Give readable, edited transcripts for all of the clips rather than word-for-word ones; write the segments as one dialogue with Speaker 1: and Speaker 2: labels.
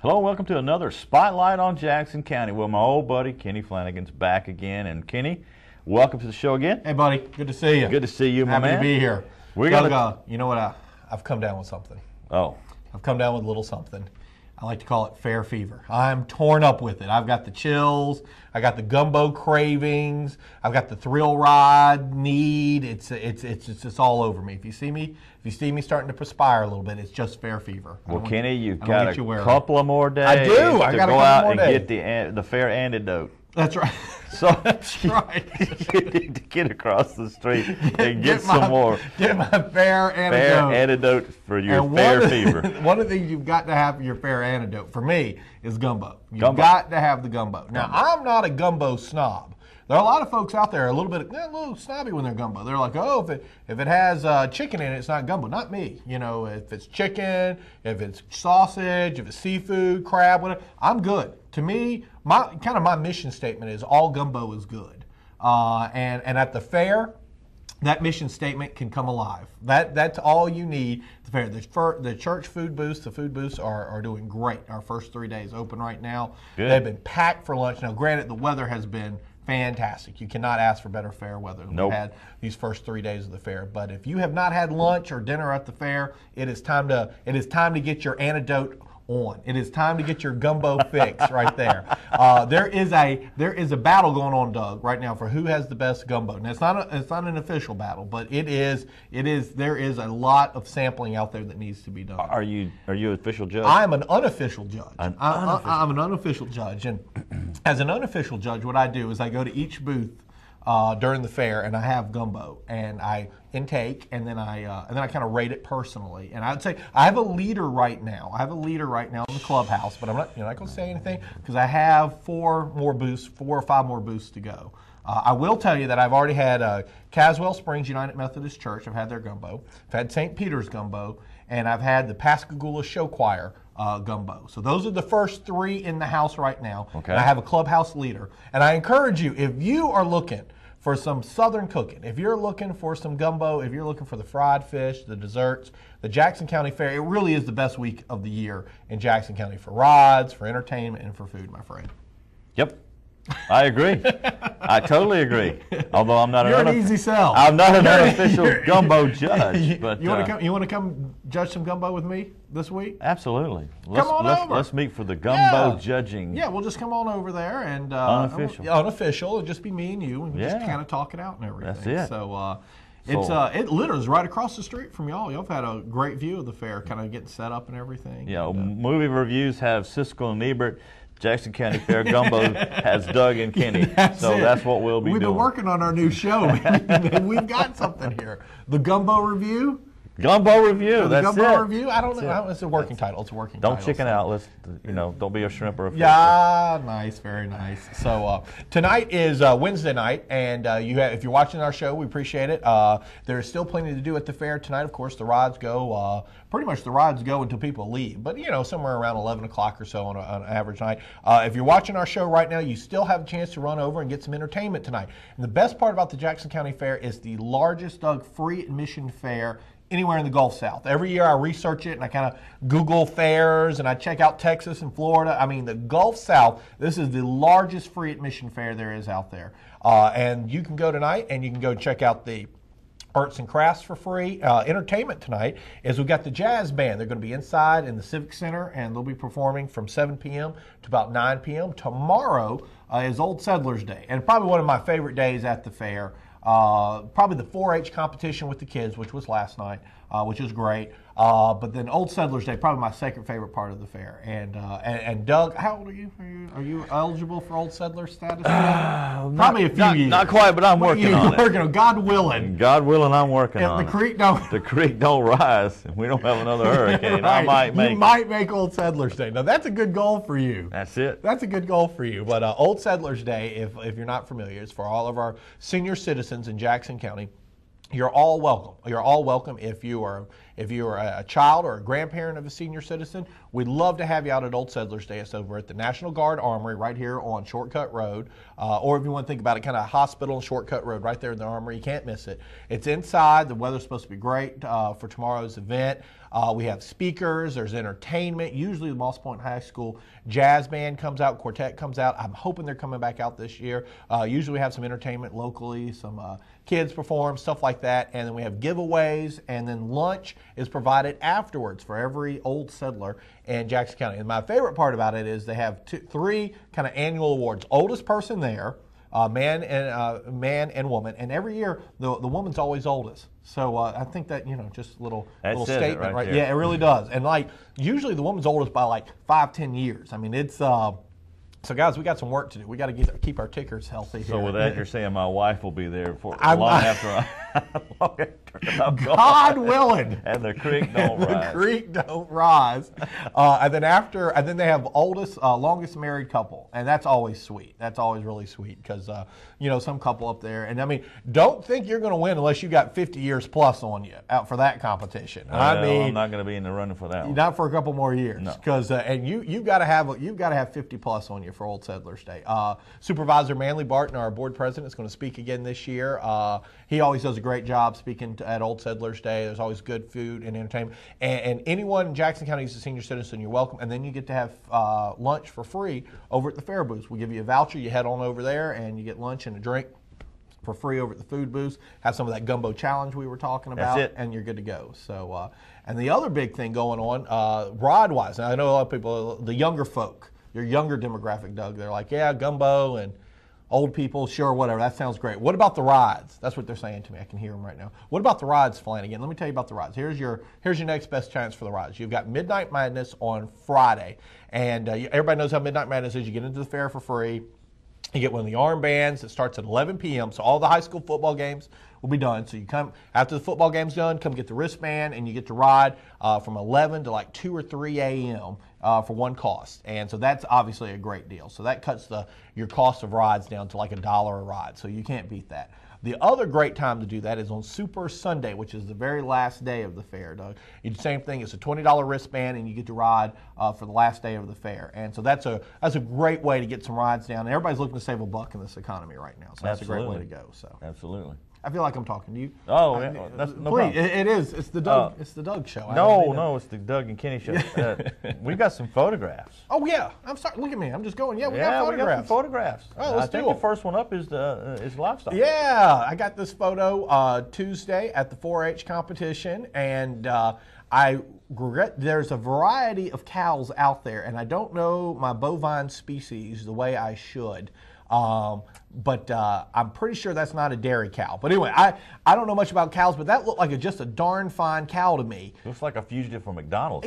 Speaker 1: Hello and welcome to another Spotlight on Jackson County. Well, my old buddy Kenny Flanagan's back again. And Kenny, welcome to the show again.
Speaker 2: Hey, buddy. Good to see you.
Speaker 1: Good to see you, my man.
Speaker 2: Happy to be here.
Speaker 1: We're
Speaker 2: Doug, you know what? I've come down with something.
Speaker 1: Oh.
Speaker 2: I've come down with a little something. I like to call it fair fever. I'm torn up with it. I've got the chills. I got the gumbo cravings. I've got the thrill ride need. It's just all over me. If you see me starting to perspire a little bit, it's just fair fever.
Speaker 1: Well, Kenny, you've got a couple of more days.
Speaker 2: I do. I got
Speaker 1: to go out and get the fair antidote.
Speaker 2: That's right.
Speaker 1: So
Speaker 2: that's right.
Speaker 1: You need to get across the street and get some more.
Speaker 2: Get my fair antidote.
Speaker 1: Fair antidote for your fair fever.
Speaker 2: One of the things you've got to have for your fair antidote, for me, is gumbo. You've got to have the gumbo. Now, I'm not a gumbo snob. There are a lot of folks out there a little snobby when they're gumbo. They're like, oh, if it has chicken in it, it's not gumbo. Not me. You know, if it's chicken, if it's sausage, if it's seafood, crab, whatever, I'm good. To me, my mission statement is all gumbo is good. And at the fair, that mission statement can come alive. That's all you need at the fair. The church food booths, the food booths are doing great. Our first 3 days open right now. Good. They've been packed for lunch. Now, granted, the weather has been fantastic. You cannot ask for better fair weather than we've had these first 3 days of the fair. But if you have not had lunch or dinner at the fair, it is time to get your antidote on. It is time to get your gumbo fix right there. There is a battle going on, Doug, right now for who has the best gumbo. Now it's not an official battle, but there is a lot of sampling out there that needs to be done.
Speaker 1: Are you an official judge?
Speaker 2: I'm an unofficial judge. I'm an unofficial judge, and as an unofficial judge, what I do is I go to each booth during the fair, and I have gumbo, and I intake, and then I kind of rate it personally. And I'd say I have a leader right now. I have a leader right now in the clubhouse, but I'm not going to say anything because I have 4 or 5 more booths to go. I will tell you that I've already had Caswell Springs United Methodist Church. I've had their gumbo. I've had St. Peter's gumbo, and I've had the Pascagoula Show Choir gumbo. So those are the first 3 in the house right now. Okay. And I have a clubhouse leader. And I encourage you, if you are looking for some southern cooking, if you're looking for some gumbo, if you're looking for the fried fish, the desserts, the Jackson County Fair, it really is the best week of the year in Jackson County for rides, for entertainment, and for food, my friend.
Speaker 1: Yep. I agree. I totally agree. Although I'm not
Speaker 2: an easy sell.
Speaker 1: I'm not an unofficial gumbo judge. But
Speaker 2: you want to come judge some gumbo with me this week?
Speaker 1: Absolutely.
Speaker 2: Come on over.
Speaker 1: Let's meet for the gumbo juding.
Speaker 2: Yeah, we'll just come on over there and
Speaker 1: unofficial.
Speaker 2: It'll just be me and you, and we'll just kind of talk it out and everything.
Speaker 1: That's it.
Speaker 2: So it literally is right across the street from y'all. Y'all have had a great view of the fair, kind of getting set up and everything.
Speaker 1: Yeah, movie reviews have Siskel and Ebert. Jackson County Fair Gumbo has Doug and Kenny. That's what we'll be doing.
Speaker 2: We've been working on our new show. We've got something here. The Gumbo Review.
Speaker 1: Gumbo Review. That's
Speaker 2: Gumbo
Speaker 1: it.
Speaker 2: Review. I don't know. It's a working title. It's a working
Speaker 1: title.
Speaker 2: Don't
Speaker 1: chicken out. Let's don't be a shrimp or a fish.
Speaker 2: Yeah, nice, very nice. So tonight is Wednesday night, and if you're watching our show, we appreciate it. There is still plenty to do at the fair tonight. Of course, the rides go. Pretty much the rides go until people leave, but somewhere around 11 o'clock or so on an average night. If you're watching our show right now, you still have a chance to run over and get some entertainment tonight. And the best part about the Jackson County Fair is the largest free admission fair anywhere in the Gulf South. Every year I research it and I kind of Google fairs and I check out Texas and Florida. I mean, the Gulf South, this is the largest free admission fair there is out there. And you can go tonight and you can go check out the arts and crafts for free. Entertainment tonight is we've got the jazz band. They're going to be inside in the Civic Center, and they'll be performing from 7 p.m. to about 9 p.m. Tomorrow is Old Settlers Day, and probably one of my favorite days at the fair. Probably the 4-H competition with the kids, which was last night, which was great. But then Old Settlers Day, probably my second favorite part of the fair. And Doug, how old are you? Are you eligible for Old Settler status? Probably a few years.
Speaker 1: Not quite, but I'm working on it.
Speaker 2: God willing.
Speaker 1: God willing, I'm working on
Speaker 2: it.
Speaker 1: The creek don't rise, and we don't have another hurricane.
Speaker 2: Right. You might make Old Settlers Day. Now, that's a good goal for you.
Speaker 1: That's it.
Speaker 2: That's a good goal for you. But Old Settlers Day, if you're not familiar, it's for all of our senior citizens in Jackson County. You're all welcome. You're all welcome if you are a child or a grandparent of a senior citizen. We'd love to have you out at Old Settlers Day. It's over at the National Guard Armory right here on Shortcut Road. Or if you want to think about it, kind of hospital and Shortcut Road right there in the Armory. You can't miss it. It's inside. The weather's supposed to be great for tomorrow's event. We have speakers. There's entertainment. Usually the Moss Point High School jazz band comes out, quartet comes out. I'm hoping they're coming back out this year. Usually we have some entertainment locally, some kids perform, stuff like that. And then we have giveaways, and then lunch is provided afterwards for every old settler in Jackson County. And my favorite part about it is they have three kind of annual awards. Oldest person there, man and woman, and every year the woman's always oldest. So I think that, just a little statement, right? Yeah, it really does. And like usually the woman's oldest by like 5-10 years. I mean, it's so guys, we got some work to do. We got to keep our tickers healthy here.
Speaker 1: So with that, you're saying my wife will be there for long after I'm gone.
Speaker 2: God willing.
Speaker 1: And the creek don't rise.
Speaker 2: The creek don't rise. And then they have longest married couple, and that's always sweet. That's always really sweet because some couple up there, and I mean, don't think you're going to win unless you got 50 years plus on you out for that competition.
Speaker 1: I mean, I'm not going to be in the running for that one.
Speaker 2: Not for a couple more years, because and you've got to have 50 plus on you for Old Settlers Day. Supervisor Manley Barton, our board president, is going to speak again this year. He always does a great job speaking at Old Settlers Day. There's always good food and entertainment. And anyone in Jackson County who's a senior citizen, you're welcome. And then you get to have lunch for free over at the fair booth. We give you a voucher. You head on over there, and you get lunch and a drink for free over at the food booth. Have some of that gumbo challenge we were talking about, and you're good to go. So, and the other big thing going on, rod-wise, now I know a lot of people, the younger folk, your younger demographic, Doug, they're like, yeah, gumbo and old people, sure, whatever. That sounds great. What about the rides? That's what they're saying to me. I can hear them right now. What about the rides, Flanagan? Let me tell you about the rides. Here's your next best chance for the rides. You've got Midnight Madness on Friday, and everybody knows how Midnight Madness is. You get into the fair for free. You get one of the armbands. It starts at 11 p.m., so all the high school football games will be done. So you come, after the football game's done, come get the wristband, and you get to ride from 11 to like 2 or 3 a.m. For one cost. And so that's obviously a great deal. So that cuts your cost of rides down to like $1 a ride, so you can't beat that. The other great time to do that is on Super Sunday, which is the very last day of the fair, Doug. You do the same thing. It's a $20 wristband, and you get to ride for the last day of the fair. And so that's a great way to get some rides down. And everybody's looking to save a buck in this economy right now. So that's a great way to go. So
Speaker 1: absolutely.
Speaker 2: I feel like I'm talking to you.
Speaker 1: Oh, yeah. That's no
Speaker 2: please,
Speaker 1: problem.
Speaker 2: It is. It's the Doug. It's the Doug show.
Speaker 1: No, it's the Doug and Kenny show. We've got some photographs.
Speaker 2: Oh yeah, I'm sorry. Look at me. I'm just going. Yeah, we got
Speaker 1: photographs. We got some photographs.
Speaker 2: Oh, let's do it.
Speaker 1: The first one up is livestock.
Speaker 2: Yeah, I got this photo Tuesday at the 4-H competition, and I regret there's a variety of cows out there, and I don't know my bovine species the way I should. But I'm pretty sure that's not a dairy cow. But anyway, I don't know much about cows, but that looked like just a darn fine cow to me.
Speaker 1: Looks like a fugitive from McDonald's.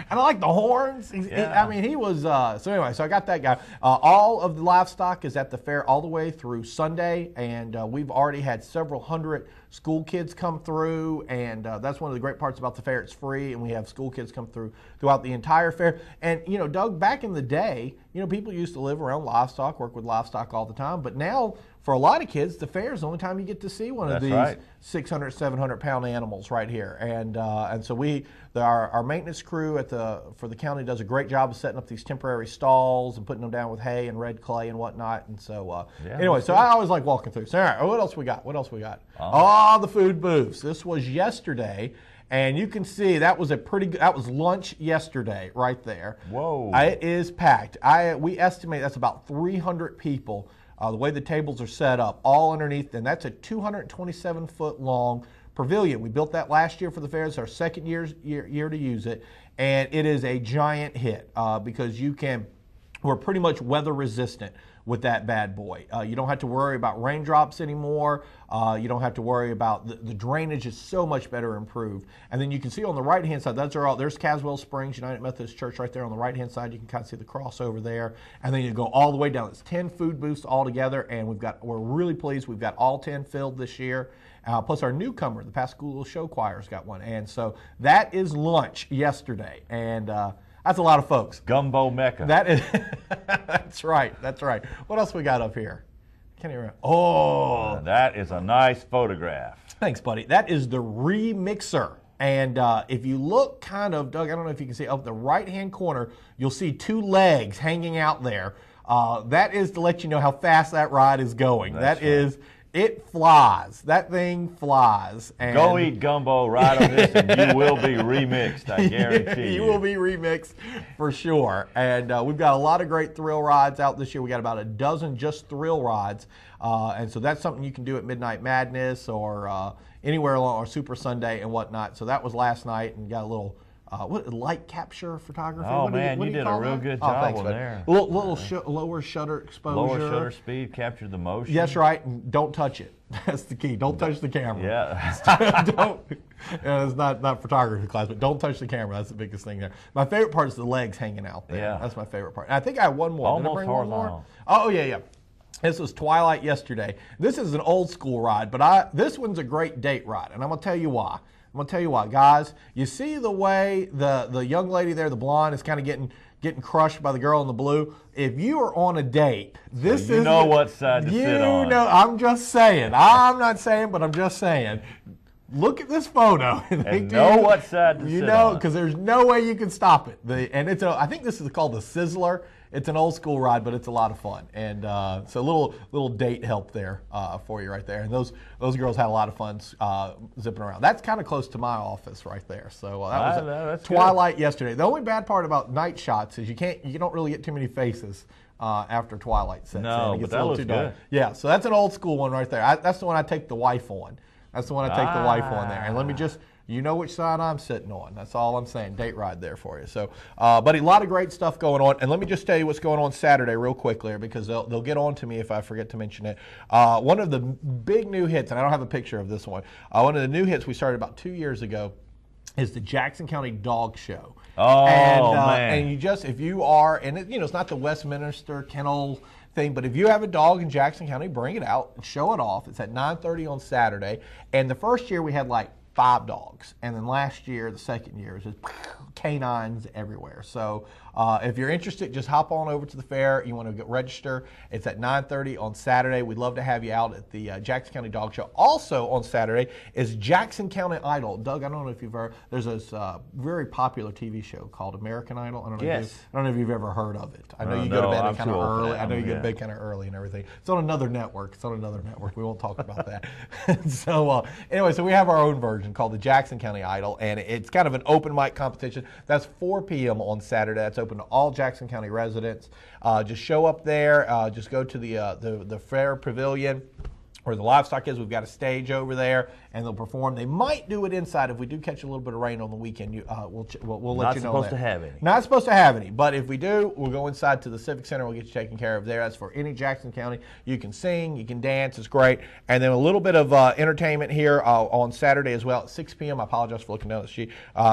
Speaker 2: And I like the horns. He was, so anyway, so I got that guy. All of the livestock is at the fair all the way through Sunday, and we've already had several hundred school kids come through, and that's one of the great parts about the fair. It's free, and we have school kids come throughout the entire fair. And, Doug, back in the day, people used to live around livestock, work with livestock all the time, but now, for a lot of kids, the fair is the only time you get to see one of these 600, 700-pound animals right here. And so our maintenance crew for the county does a great job of setting up these temporary stalls and putting them down with hay and red clay and whatnot. And so anyway, so I always like walking through. So all right, what else we got? The food booths. This was yesterday. And you can see that was that was lunch yesterday right there.
Speaker 1: Whoa.
Speaker 2: It is packed. We estimate that's about 300 people. The way the tables are set up, all underneath, and that's a 227-foot long pavilion. We built that last year for the fair. It's our second year to use it, and it is a giant hit because we're pretty much weather resistant with that bad boy. You don't have to worry about raindrops anymore. You don't have to worry about the drainage is so much better improved. And then you can see on the right-hand side, there's Caswell Springs United Methodist Church right there on the right-hand side. You can kind of see the cross over there. And then you go all the way down. It's 10 food booths all together, and we're really pleased. We've got all 10 filled this year. Plus our newcomer, the Pascagoula Show Choir's got one. And so that is lunch yesterday. And that's a lot of folks.
Speaker 1: Gumbo Mecca.
Speaker 2: That is, that's right. What else we got up here? Can't even remember. Oh,
Speaker 1: that is a nice photograph.
Speaker 2: Thanks, buddy. That is the remixer. And if you look kind of, Doug, I don't know if you can see, up the right-hand corner, you'll see 2 legs hanging out there. That is to let you know how fast that ride is going. That is It flies. That thing flies. And
Speaker 1: go eat gumbo right on this, and you will be remixed. I guarantee you.
Speaker 2: You will be remixed for sure. And we've got a lot of great thrill rides out this year. We got about a dozen just thrill rides, and so that's something you can do at Midnight Madness or anywhere along or Super Sunday and whatnot. So that was last night, and got a little. Light capture photography?
Speaker 1: Oh, man, you did a real good job on there.
Speaker 2: Lower shutter exposure.
Speaker 1: Lower shutter speed, capture the motion.
Speaker 2: Yes, right, and don't touch it. That's the key. Don't touch the camera.
Speaker 1: Yeah.
Speaker 2: Don't. It's not photography class, but don't touch the camera. That's the biggest thing there. My favorite part is the legs hanging out there.
Speaker 1: Yeah.
Speaker 2: That's my favorite part. And I think I have one more.
Speaker 1: Almost
Speaker 2: Did I bring one more?
Speaker 1: horizontal.
Speaker 2: Oh, yeah. This was Twilight yesterday. This is an old school ride, but this one's a great date ride, and I'm going to tell you why. I'm going to tell you what, guys. You see the way the young lady there, the blonde, is kind of getting crushed by the girl in the blue? If you are on a date, this is...
Speaker 1: You know what side to sit on.
Speaker 2: You know, I'm just saying. I'm not saying, but I'm just saying. Look at this photo.
Speaker 1: And know what side to sit on.
Speaker 2: You know, because there's no way you can stop it. I think this is called the Sizzler. It's an old school ride, but it's a lot of fun. And so a little date help there for you right there. And those girls had a lot of fun zipping around. That's kind of close to my office right there. So that was Twilight yesterday. The only bad part about night shots is you don't really get too many faces after Twilight sets in.
Speaker 1: No, but that looks good.
Speaker 2: Yeah, so that's an old school one right there. That's the one I take the wife on. That's the one I take the wife on there. And let me just... You know which side I'm sitting on. That's all I'm saying. Date ride there for you. So, but a lot of great stuff going on. And let me just tell you what's going on Saturday real quickly, because they'll get on to me if I forget to mention it. One of the big new hits, and I don't have a picture of this one. One of the new hits we started about 2 years ago is the Jackson County Dog Show.
Speaker 1: Oh, man.
Speaker 2: And you just, if you are, and it's not the Westminster Kennel thing, but if you have a dog in Jackson County, bring it out and show it off. It's at 9:30 on Saturday. And the first year we had like 5 dogs, and then last year, the second year, is just canines everywhere. So if you're interested, just hop on over to the fair. You want to register. It's at 9:30 on Saturday. We'd love to have you out at the Jackson County Dog Show. Also on Saturday is Jackson County Idol. Doug, I don't know if you've ever, there's this very popular TV show called American Idol. I don't know if you've ever heard of it. I know you go to bed kind of early. I know you go to bed kind of early and everything. It's on another network. We won't talk about that. So anyway, so we have our own version called the Jackson County Idol, and it's kind of an open mic competition. That's 4 p.m. on Saturday. That's open to all Jackson County residents. Just show up there. Just go to the Fair Pavilion where the livestock is. We've got a stage over there, and they'll perform. They might do it inside. If we do catch a little bit of rain on the weekend, we'll let you know.
Speaker 1: Not supposed to have any.
Speaker 2: Not supposed to have any, but if we do, we'll go inside to the Civic Center. We'll get you taken care of there. That's for any Jackson County. You can sing, you can dance. It's great. And then a little bit of entertainment here on Saturday as well at 6 p.m. I apologize for looking down the sheet.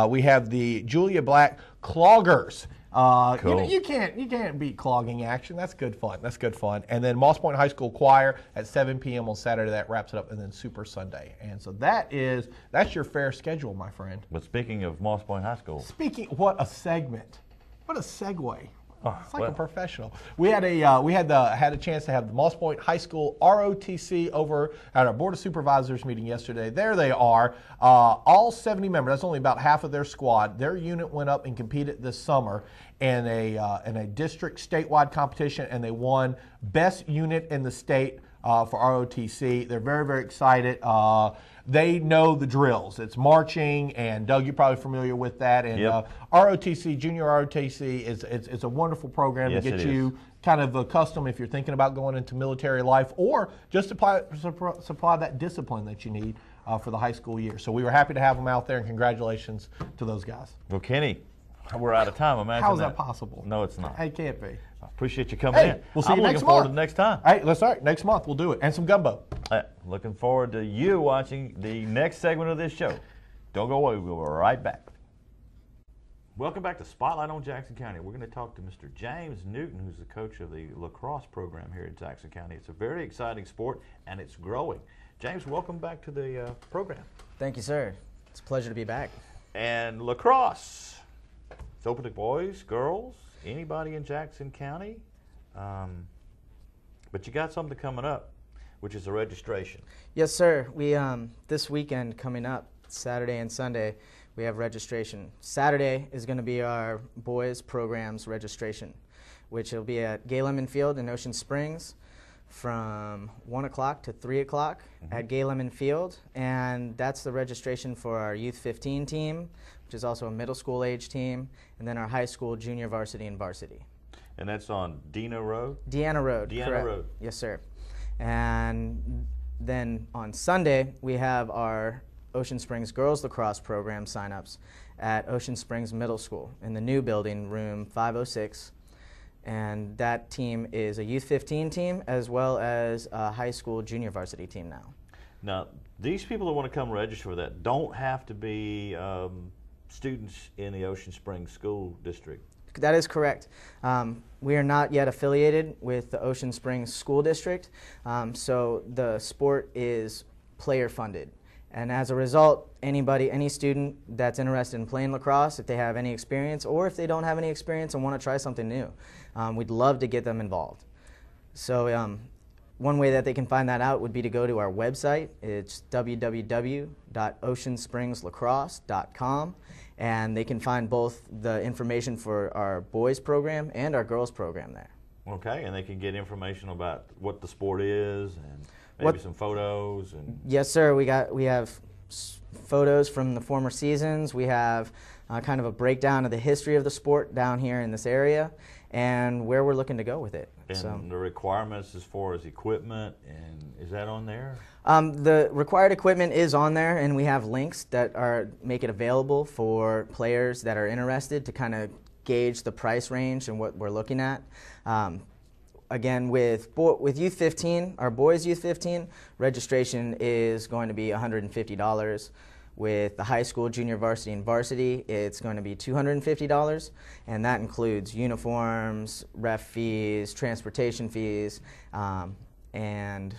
Speaker 2: We have the Julia Black Cloggers.
Speaker 1: Cool.
Speaker 2: You can't beat clogging action. That's good fun. And then Moss Point High School Choir at 7 p.m. on Saturday. That wraps it up, and then Super Sunday. And so that's your fair schedule, my friend.
Speaker 1: But speaking of Moss Point High School,
Speaker 2: what a segment, what a segue. It's like a professional. We had a chance to have the Moss Point High School ROTC over at our Board of Supervisors meeting yesterday. There they are, all 70 members. That's only about half of their squad. Their unit went up and competed this summer in a district statewide competition, and they won best unit in the state for ROTC. They're very, very excited. They know the drills. It's marching, and Doug, you're probably familiar with that. And
Speaker 1: yep.
Speaker 2: ROTC, Junior ROTC, it's a wonderful program to get you kind of accustomed if you're thinking about going into military life, or just supply that discipline that you need for the high school year. So we were happy to have them out there, and congratulations to those guys.
Speaker 1: Well, Kenny, we're out of time. Imagine
Speaker 2: How is that possible?
Speaker 1: No, it's not.
Speaker 2: It can't be.
Speaker 1: I appreciate you coming in.
Speaker 2: We'll see you next month.
Speaker 1: I'm looking forward to the next time.
Speaker 2: Hey, that's all right. Next month we'll do it. And some gumbo.
Speaker 1: Looking forward to you watching the next segment of this show. Don't go away. We'll be right back. Welcome back to Spotlight on Jackson County. We're going to talk to Mr. James Newton, who's the coach of the lacrosse program here in Jackson County. It's a very exciting sport, and it's growing. James, welcome back to the program.
Speaker 3: Thank you, sir. It's a pleasure to be back.
Speaker 1: And lacrosse. It's open to boys, girls, anybody in Jackson County. But you got something coming up, which is a registration.
Speaker 3: Yes, sir. We this weekend coming up, Saturday and Sunday, we have registration. Saturday is going to be our boys programs registration, which will be at Gay Lemon Field in Ocean Springs from 1 o'clock to 3 o'clock at Gay Lemon Field, and that's the registration for our Youth 15 team, which is also a middle school age team, and then our high school, junior varsity, and varsity.
Speaker 1: And that's on Dino Road?
Speaker 3: Deanna Road.
Speaker 1: Deanna
Speaker 3: correct.
Speaker 1: Road.
Speaker 3: Yes, sir. And then on Sunday, we have our Ocean Springs Girls Lacrosse Program signups at Ocean Springs Middle School in the new building, room 506. And that team is a Youth 15 team as well as a high school junior varsity team now.
Speaker 1: Now, these people that want to come register for that don't have to be students in the Ocean Springs School District.
Speaker 3: That is correct. We are not yet affiliated with the Ocean Springs School District, so the sport is player funded. And as a result, any student that's interested in playing lacrosse, if they have any experience or if they don't have any experience and want to try something new, we'd love to get them involved. So one way that they can find that out would be to go to our website. It's www.oceansprings.lacrosse.com, and they can find both the information for our boys program and our girls program there.
Speaker 1: Okay, and they can get information about what the sport is and maybe some photos. And
Speaker 3: yes, sir. We have photos from the former seasons. We have kind of a breakdown of the history of the sport down here in this area and where we're looking to go with it.
Speaker 1: And the requirements as far as equipment, and is that on there?
Speaker 3: The required equipment is on there, and we have links that make it available for players that are interested to kind of gauge the price range and what we're looking at. Again, with Youth 15, our boys Youth 15, registration is going to be $150. With the high school, junior varsity, and varsity, it's going to be $250, and that includes uniforms, ref fees, transportation fees, and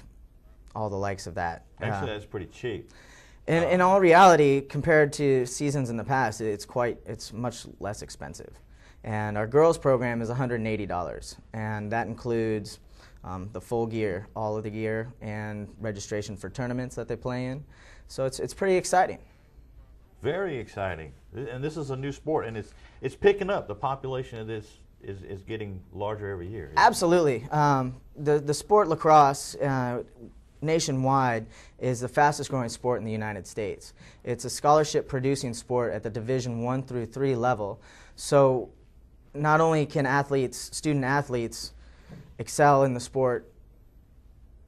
Speaker 3: all the likes of that.
Speaker 1: Actually, that's pretty cheap.
Speaker 3: In all reality, compared to seasons in the past, it's much less expensive. And our girls program is $180, and that includes the full gear, all of the gear, and registration for tournaments that they play in. So it's pretty exciting. Very
Speaker 1: exciting. And this is a new sport, and it's picking up. The population of this is getting larger every year.
Speaker 3: Absolutely. The sport lacrosse nationwide is the fastest growing sport in the United States. It's a scholarship producing sport at the Division I through III level. So not only can student athletes excel in the sport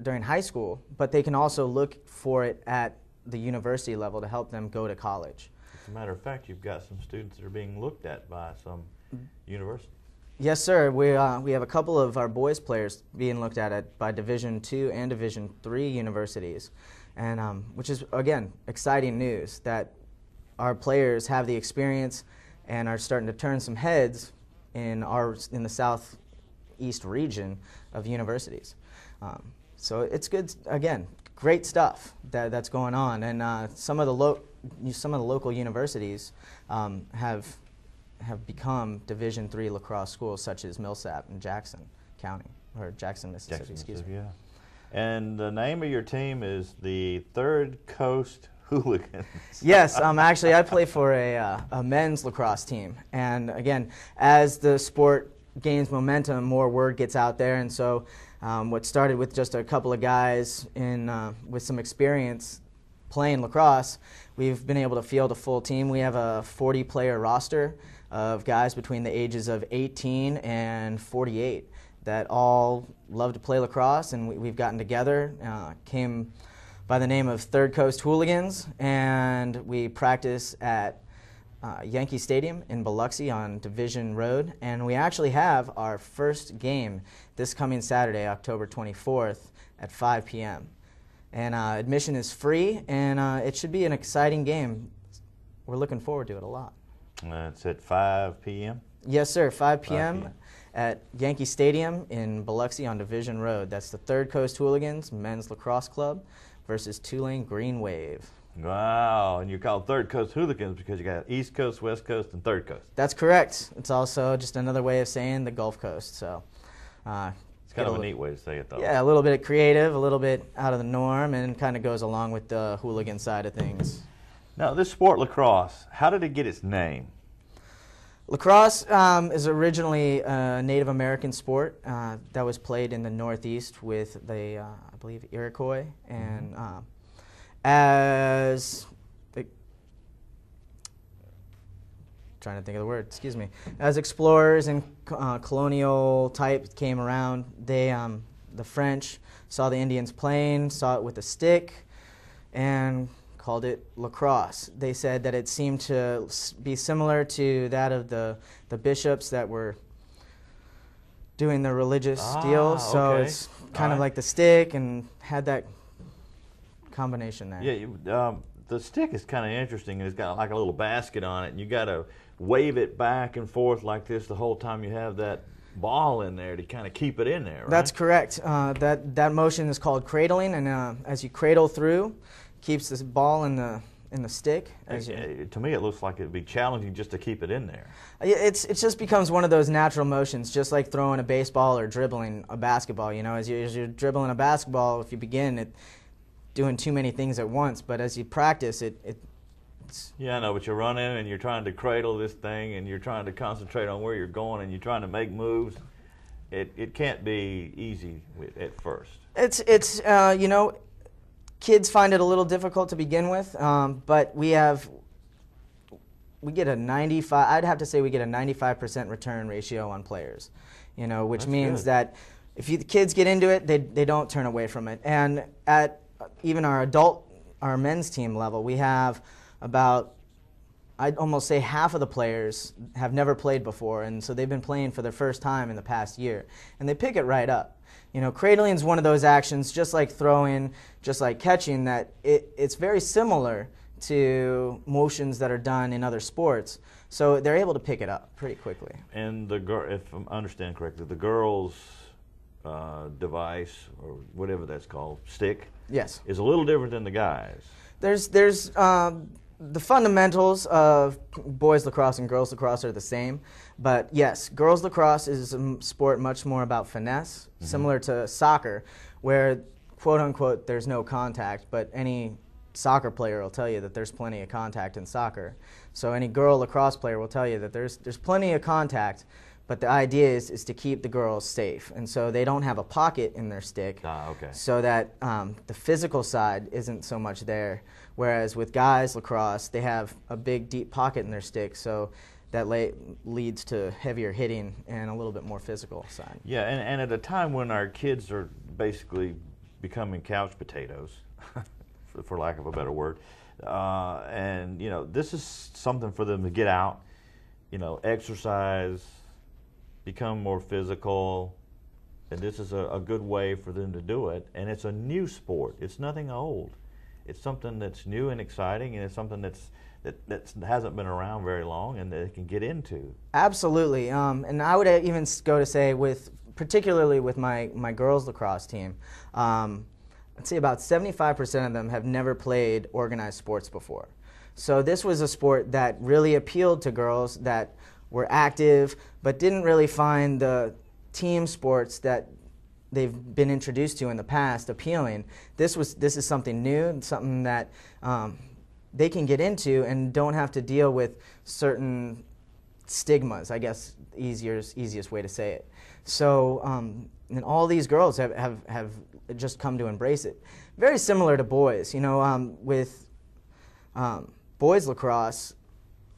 Speaker 3: during high school, but they can also look for it at the university level to help them go to college.
Speaker 1: As a matter of fact, you've got some students that are being looked at by some university.
Speaker 3: Yes, sir. We have a couple of our boys players being looked at by Division II and Division III universities, and which is, again, exciting news that our players have the experience and are starting to turn some heads in the southeast region of universities. So it's good. Again, great stuff that's going on, and some of the local universities have become Division III lacrosse schools, such as Millsap in Jackson County, or Jackson, Mississippi. Excuse me.
Speaker 1: Yeah. And the name of your team is the Third Coast Hooligans.
Speaker 3: Yes, actually, I play for a men's lacrosse team, and again, as the sport gains momentum, more word gets out there, and so what started with just a couple of guys with some experience playing lacrosse, we've been able to field a full team. We have a 40-player roster of guys between the ages of 18 and 48 that all love to play lacrosse, and we've gotten together, came by the name of Third Coast Hooligans, and we practice at Yankee Stadium in Biloxi on Division Road, and we actually have our first game this coming Saturday, October 24th at 5 p.m. And admission is free, and it should be an exciting game. We're looking forward to it a lot.
Speaker 1: It's at 5 p.m.?
Speaker 3: Yes, sir, 5 p.m. at Yankee Stadium in Biloxi on Division Road. That's the Third Coast Hooligans Men's Lacrosse Club versus Tulane Green Wave.
Speaker 1: Wow, and you're called Third Coast Hooligans because you got East Coast, West Coast, and Third Coast.
Speaker 3: That's correct. It's also just another way of saying the Gulf Coast. So
Speaker 1: it's kind of a neat way to say it, though.
Speaker 3: Yeah, a little bit creative, a little bit out of the norm, and kind of goes along with the hooligan side of things.
Speaker 1: Now, this sport, lacrosse, how did it get its name?
Speaker 3: Lacrosse is originally a Native American sport that was played in the Northeast with the, I believe, Iroquois, and trying to think of the word, excuse me. As explorers and colonial type came around, the French saw the Indians playing, saw it with a stick, and called it lacrosse. They said that it seemed to be similar to that of the bishops that were doing the religious deal. So
Speaker 1: okay.
Speaker 3: it's kind of like the stick and had that combination there.
Speaker 1: Yeah, the stick is kind of interesting, and it's got like a little basket on it, and you got to wave it back and forth like this the whole time you have that ball in there to kind of keep it in there, right?
Speaker 3: That's correct. That motion is called cradling, and as you cradle through, keeps this ball in the stick.
Speaker 1: To me, it looks like it'd be challenging just to keep it in there.
Speaker 3: It just becomes one of those natural motions, just like throwing a baseball or dribbling a basketball. You know, as you're dribbling a basketball, if you begin doing too many things at once, but as you practice, it's
Speaker 1: Yeah, I know, but you're running and you're trying to cradle this thing, and you're trying to concentrate on where you're going, and you're trying to make moves. It can't be easy at first.
Speaker 3: It's you know, kids find it a little difficult to begin with, but we get a 95. I'd have to say we get a 95% return ratio on players. You know, which
Speaker 1: That's
Speaker 3: means
Speaker 1: good.
Speaker 3: that if the kids get into it, they don't turn away from it. And at even our men's team level, we have about, I'd almost say half of the players have never played before, and so they've been playing for their first time in the past year, and they pick it right up. You know, cradling is one of those actions, just like throwing, just like catching, that it's very similar to motions that are done in other sports, so they're able to pick it up pretty quickly.
Speaker 1: And if I understand correctly, the girls' device, or whatever that's called, stick,
Speaker 3: Yes.
Speaker 1: is a little different than the guys.
Speaker 3: There's the fundamentals of boys lacrosse and girls lacrosse are the same, but yes, girls lacrosse is a sport much more about finesse, similar to soccer, where quote unquote there's no contact, but any soccer player will tell you that there's plenty of contact in soccer. So any girl lacrosse player will tell you that there's plenty of contact, but the idea is to keep the girls safe, and so they don't have a pocket in their stick,
Speaker 1: Okay.
Speaker 3: so that the physical side isn't so much there. Whereas with guys lacrosse, they have a big deep pocket in their stick, so that leads to heavier hitting and a little bit more physical side.
Speaker 1: Yeah, and at a time when our kids are basically becoming couch potatoes, for lack of a better word, and you know, this is something for them to get out, you know, exercise, become more physical, and this is a good way for them to do it. And it's a new sport. It's nothing old. It's something that's new and exciting, and it's something that hasn't been around very long, and that they can get into.
Speaker 3: Absolutely, and I would even go to say, particularly with my girls lacrosse team, I'd say about 75% of them have never played organized sports before. So this was a sport that really appealed to girls that were active, but didn't really find the team sports that they've been introduced to in the past appealing. This is something new, something that they can get into and don't have to deal with certain stigmas, I guess, easiest way to say it. So and all these girls have just come to embrace it. Very similar to boys, you know, with boys lacrosse,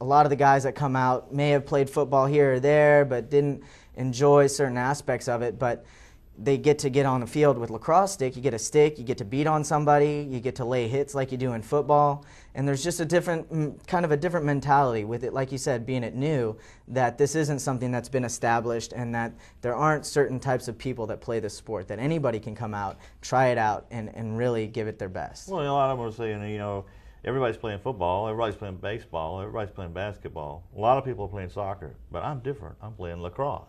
Speaker 3: a lot of the guys that come out may have played football here or there, but didn't enjoy certain aspects of it, but they get on the field with lacrosse stick. You get a stick, you get to beat on somebody, you get to lay hits like you do in football, and there's just a different mentality with it, like you said, being it new, that this isn't something that's been established, and that there aren't certain types of people that play this sport, that anybody can come out, try it out, and really give it their best.
Speaker 1: Well, a lot of them are saying, you know, everybody's playing football, everybody's playing baseball, everybody's playing basketball. A lot of people are playing soccer, but I'm different. I'm playing lacrosse.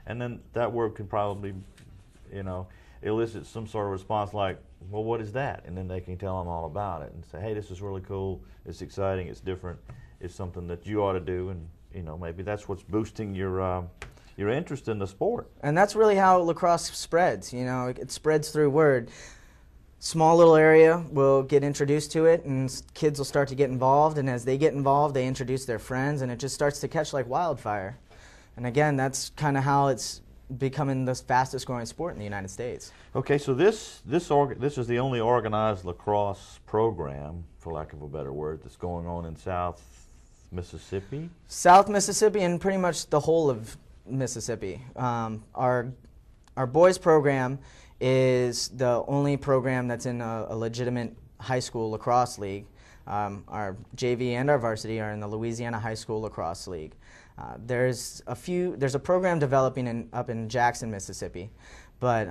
Speaker 1: And then that word can probably, you know, elicit some sort of response like, well, what is that? And then they can tell them all about it and say, hey, this is really cool, it's exciting, it's different, it's something that you ought to do, and, you know, maybe that's what's boosting your interest in the sport.
Speaker 3: And that's really how lacrosse spreads, you know, it spreads through word. small little area will get introduced to it, and kids will start to get involved, and as they get involved, they introduce their friends, and it just starts to catch like wildfire. And again, that's kind of how it's becoming the fastest growing sport in the United States.
Speaker 1: Okay, so this is the only organized lacrosse program, for lack of a better word, that's going on in South Mississippi?
Speaker 3: South Mississippi and pretty much the whole of Mississippi. Our boys program is the only program that's in a legitimate high school lacrosse league. Our JV and our varsity are in the Louisiana High School Lacrosse League. There's a program developing up in Jackson, Mississippi, but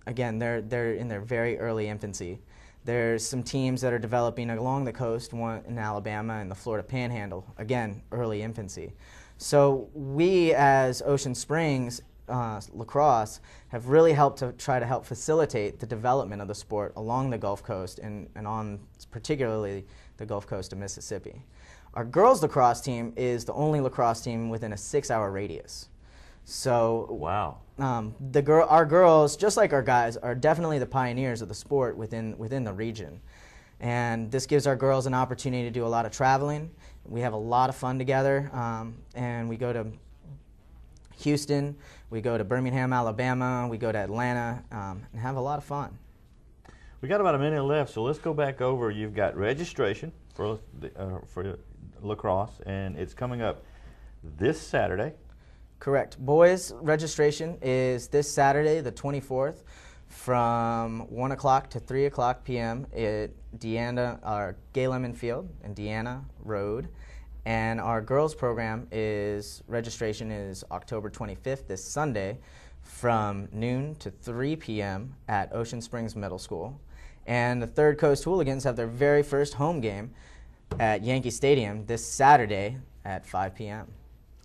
Speaker 3: again, they're in their very early infancy. There's some teams that are developing along the coast, one in Alabama and the Florida Panhandle, again, early infancy. So we as Ocean Springs lacrosse have really helped to try to help facilitate the development of the sport along the Gulf Coast and on particularly the Gulf Coast of Mississippi. Our girls lacrosse team is the only lacrosse team within a 6-hour radius. So
Speaker 1: wow.
Speaker 3: Our girls, just like our guys, are definitely the pioneers of the sport within the region. And this gives our girls an opportunity to do a lot of traveling. We have a lot of fun together, and we go to Houston, we go to Birmingham, Alabama, we go to Atlanta, and have a lot of fun.
Speaker 1: We got about a minute left, so let's go back over. You've got registration for lacrosse, and it's coming up this Saturday.
Speaker 3: Correct. Boys registration is this Saturday, the 24th, from 1 o'clock to 3 o'clock p.m. at Gay Lemon Field and Deanna Road. And our girls program registration is October 25th, this Sunday, from noon to 3 p.m. at Ocean Springs Middle School. And the Third Coast Hooligans have their very first home game at Yankee Stadium this Saturday at 5 p.m.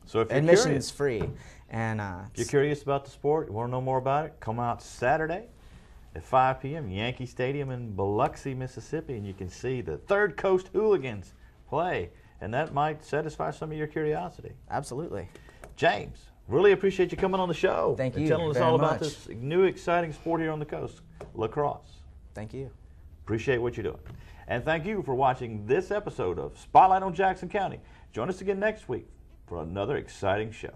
Speaker 1: So if you're
Speaker 3: admission
Speaker 1: curious,
Speaker 3: is free. And
Speaker 1: if you're curious about the sport, you want to know more about it, come out Saturday at 5 p.m. Yankee Stadium in Biloxi, Mississippi, and you can see the Third Coast Hooligans play. And that might satisfy some of your curiosity.
Speaker 3: Absolutely.
Speaker 1: James, really appreciate you coming on the show.
Speaker 3: Thank you
Speaker 1: and telling us
Speaker 3: very
Speaker 1: all about
Speaker 3: much.
Speaker 1: this new exciting sport here on the coast, lacrosse.
Speaker 3: Thank you.
Speaker 1: Appreciate what you're doing. And thank you for watching this episode of Spotlight on Jackson County. Join us again next week for another exciting show.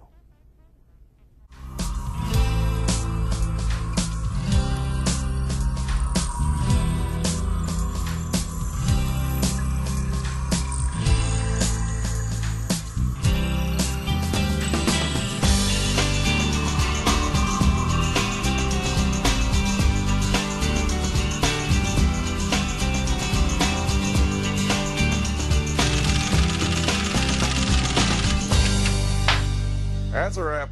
Speaker 4: That's a wrap.